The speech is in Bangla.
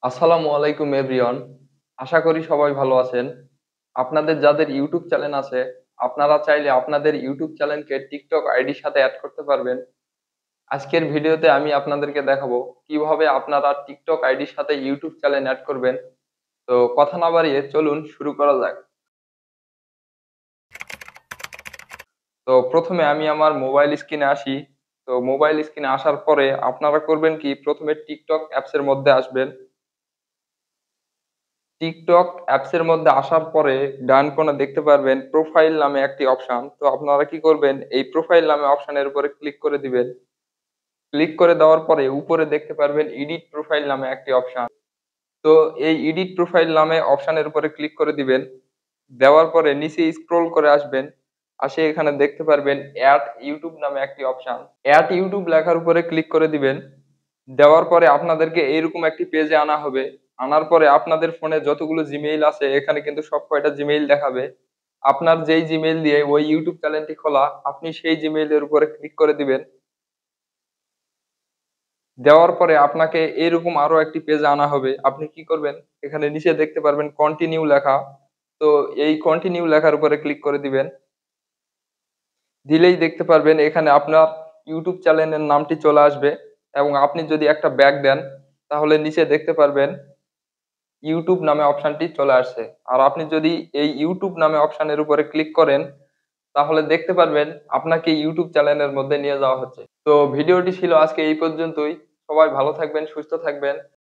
আসসালামু আলাইকুম এভরিওয়ান। আশা করি সবাই ভালো আছেন। আপনাদের যাদের ইউটিউব চ্যানেল আছে, আপনারা চাইলে আপনাদের ইউটিউব চ্যানেলকে টিকটক আইডির সাথে অ্যাড করতে পারবেন। আজকের ভিডিওতে আমি আপনাদেরকে দেখাবো কিভাবে আপনারা টিকটক আইডির সাথে ইউটিউব চ্যানেল অ্যাড করবেন। তো কথা না বাড়িয়ে চলুন শুরু করা যাক। তো প্রথমে আমি আমার মোবাইল স্ক্রিনে আসি। তো মোবাইল স্ক্রিনে আসার পরে আপনারা করবেন কি, প্রথমে টিকটক অ্যাপস এর মধ্যে আসবেন। টিকটক অ্যাপস এর মধ্যে আসার পরে ডান কোণে দেখতে পারবেন প্রোফাইল নামে একটি অপশন। তো আপনারা কি করবেন, এই প্রোফাইল নামে অপশনের উপরে ক্লিক করে দিবেন। ক্লিক করে দেওয়ার পরে উপরে দেখতে পারবেন এডিট প্রোফাইল নামে একটি অপশন। তো এই এডিট প্রোফাইল নামে অপশনের উপরে ক্লিক করে দিবেন। দেওয়ার পরে নিচে স্ক্রল করে আসবেন। আসে এখানে দেখতে পারবেন অ্যাড ইউটিউব নামে একটি অপশন। অ্যাড ইউটিউব লেখার উপরে ক্লিক করে দিবেন। দেওয়ার পরে আপনাদেরকে এইরকম একটি পেজে আনা হবে। আনার পরে আপনাদের ফোনে যতগুলো জিমেইল আছে এখানে কিন্তু সব কয়টা জিমেইল দেখাবে। আপনার যেই জিমেইল দিয়ে ওই ইউটিউব চ্যানেলটি খোলা, আপনি সেই জিমেইলের উপরে ক্লিক করে দিবেন। দেওয়ার পরে আপনাকে এরকম আরো একটি পেজে আনা হবে। আপনি কি করবেন, এখানে নিচে দেখতে পারবেন কন্টিনিউ লেখা। তো এই কন্টিনিউ লেখার উপরে ক্লিক করে দিবেন। দিলেই দেখতে পারবেন এখানে আপনার ইউটিউব চ্যানেলের নামটি চলে আসবে। এবং আপনি যদি একটা ব্যাক দেন তাহলে নিচে দেখতে পারবেন ইউটিউব নামে অপশনটি চলে আসছে। আর আপনি যদি এই ইউটিউব নামে অপশনের উপরে ক্লিক করেন তাহলে দেখতে পারবেন আপনাকে ইউটিউব চ্যানেলের মধ্যে নিয়ে যাওয়া হচ্ছে। তো ভিডিওটি ছিল আজকে এই পর্যন্তই। সবাই ভালো থাকবেন, সুস্থ থাকবেন।